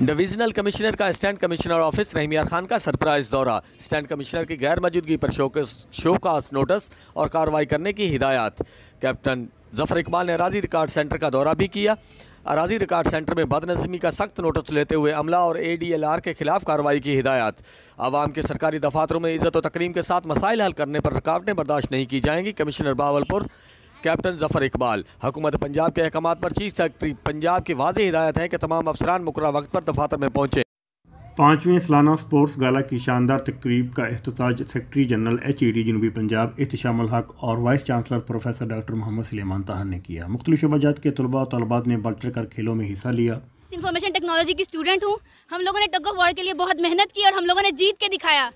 Divisional commissioner کا stand commissioner office رحیم یار خان کا سرپرائز دورہ، اسٹینڈ کمشنر کی غیر موجودگی پر شوکاس نوٹس اور کارروائی کرنے کی ہدایات۔ کیپٹن ظفر اقبال نے اراضی ریکارڈ سینٹر کا دورہ بھی کیا۔ اراضی ریکارڈ سینٹر میں بدنظمی کا سخت نوٹس لیتے ہوئے عملہ اور ADLR کے خلاف کارروائی کی ہدایات۔ عوام کے سرکاری دفاتروں میں عزت و تکریم کے ساتھ مسائل حل کرنے پر رکاوٹیں برداشت نہیں کی جائیں گی۔ کمشنر بہاولپور کیپٹن ظفر اقبال۔ حکومت پنجاب کے احکامات پر چیف سیکرٹری پنجاب کی واضح ہدایت ہے کہ تمام افسران مقررہ وقت پر دفاتر میں پہنچے۔ 5ویں سالانہ اسپورٹس گالا کی شاندار تقریب کا افتتاح سیکرٹری جنرل HED جنوبی پنجاب احتشام الحق اور وائس چانسلر پروفیسر ڈاکٹر محمد سلیمان طاہر نے کیا۔ مختلف شعبہ جات کے طلباء و طالبات نے بڑھ چڑھ کر کھیلوں میں حصہ لیا۔ انفارمیشن ٹیکنالوجی کی اسٹوڈنٹ ہوں۔ ہم لوگوں نے ٹگ آف وار کے لیے بہت محنت کی اور ہم لوگوں نے جیت کے دکھایا۔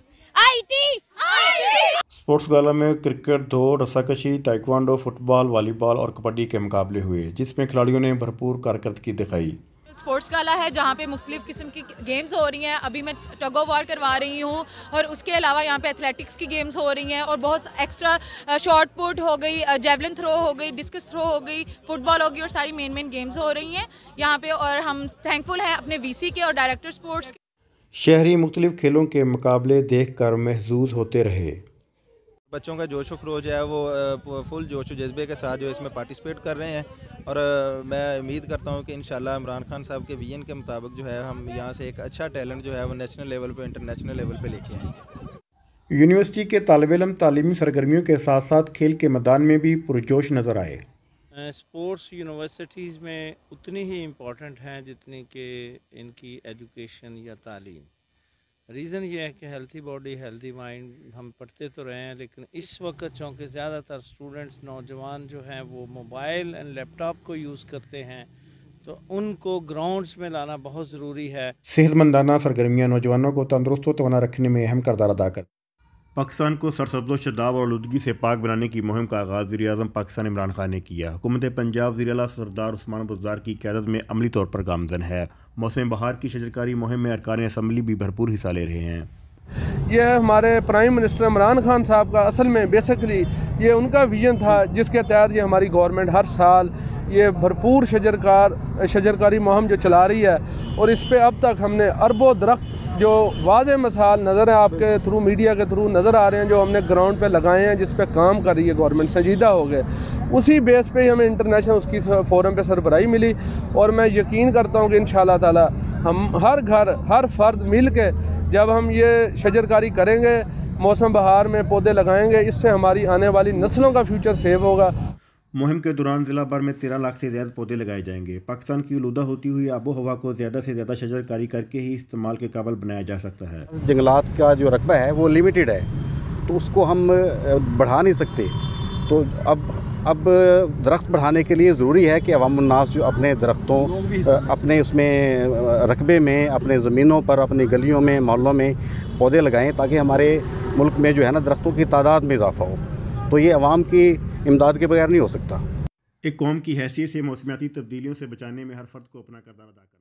اسپورٹس گالا میں کرکٹ، دوڑ، رسا کشی، تائیکوانڈو، فٹ بال، والی بال اور کبڈی کے مقابلے ہوئے، جس میں کھلاڑیوں نے بھرپور کارکردگی دکھائی۔ اسپورٹس گالا ہے جہاں پہ مختلف قسم کی گیمز ہو رہی ہیں۔ ابھی میں ٹگ آف وار کروا رہی ہوں اور اس کے علاوہ یہاں پہ ایتھلیٹکس کی گیمز ہو رہی ہیں اور بہت ایکسٹرا شارٹ پٹ ہو گئی، جیولن تھرو ہو گئی، ڈسکس تھرو ہو گئی، فٹ بال ہو گئی اور ساری مین گیمز ہو رہی ہیں یہاں پہ، اور ہم تھینکفل ہیں اپنے VC کے اور ڈائریکٹر اسپورٹس کے۔ شہری مختلف کھیلوں کے مقابلے دیکھ کر محظوظ ہوتے رہے۔ بچوں کا جوش و خروش ہے وہ فل جوش و جذبے کے ساتھ جو اس میں پارٹیسپیٹ کر رہے ہیں، اور میں امید کرتا ہوں کہ انشاءاللہ عمران خان صاحب کے ویژن کے مطابق جو ہے ہم یہاں سے ایک اچھا ٹیلنٹ جو ہے وہ نیشنل لیول پہ، انٹرنیشنل لیول پہ لے کے آئیں گے۔ یونیورسٹی کے طالب علم تعلیمی سرگرمیوں کے ساتھ ساتھ کھیل کے میدان میں بھی پرجوش نظر آئے۔ اسپورٹس یونیورسٹیز میں اتنی ہی امپورٹنٹ ہیں جتنی کہ ان کی ایجوکیشن یا تعلیم۔ ریزن یہ ہے کہ ہیلتھی باڈی ہیلتھی مائنڈ، ہم پڑھتے تو رہے ہیں لیکن اس وقت چونکہ زیادہ تر اسٹوڈنٹس نوجوان جو ہیں وہ موبائل اینڈ لیپ ٹاپ کو یوز کرتے ہیں، تو ان کو گراؤنڈز میں لانا بہت ضروری ہے۔ صحت مندانہ سرگرمیاں نوجوانوں کو تندرست و توانا رکھنے میں اہم کردار ادا کرتی ہیں۔ پاکستان کو سرسبز و شاداب اور آلودگی سے پاک بنانے کی مہم کا آغاز وزیراعظم پاکستان عمران خان نے کیا۔ حکومت پنجاب وزیر اعلیٰ سردار عثمان بزدار کی قیادت میں عملی طور پر گامزن ہے۔ موسم بہار کی شجرکاری مہم میں ارکان اسمبلی بھی بھرپور حصہ لے رہے ہیں۔ یہ ہمارے پرائم منسٹر عمران خان صاحب کا اصل میں بیسکلی یہ ان کا ویژن تھا، جس کے تحت یہ ہماری گورنمنٹ ہر سال یہ بھرپور شجرکاری مہم جو چلا رہی ہے، اور اس پہ اب تک ہم نے اربوں درخت جو واضح مثال نظر ہیں آپ کے تھرو، میڈیا کے تھرو نظر آ رہے ہیں، جو ہم نے گراؤنڈ پہ لگائے ہیں، جس پہ کام کر رہی ہے گورنمنٹ، سنجیدہ ہو گئے۔ اسی بیس پہ ہی ہمیں انٹرنیشنل اس کی فورم پہ سربراہی ملی، اور میں یقین کرتا ہوں کہ انشاءاللہ تعالی ہم ہر گھر ہر فرد مل کے جب ہم یہ شجرکاری کریں گے، موسم بہار میں پودے لگائیں گے، اس سے ہماری آنے والی نسلوں کا فیوچر سیو ہوگا۔ مہم کے دوران ضلع بھر میں 13 لاکھ سے زیادہ پودے لگائے جائیں گے۔ پاکستان کی آلودہ ہوتی ہوئی آب و ہوا کو زیادہ سے زیادہ شجرکاری کر کے ہی استعمال کے قابل بنایا جا سکتا ہے۔ جنگلات کا جو رقبہ ہے وہ لمیٹڈ ہے، تو اس کو ہم بڑھا نہیں سکتے، تو اب درخت بڑھانے کے لیے ضروری ہے کہ عوام الناس جو اپنے درختوں اپنے اس میں رقبے میں، اپنے زمینوں پر، اپنی گلیوں میں، محلوں میں پودے لگائیں، تاکہ ہمارے ملک میں جو ہے نا درختوں کی تعداد میں اضافہ ہو۔ تو یہ عوام کی امداد کے بغیر نہیں ہو سکتا۔ ایک قوم کی حیثیت سے موسمیاتی تبدیلیوں سے بچانے میں ہر فرد کو اپنا کردار ادا کرنا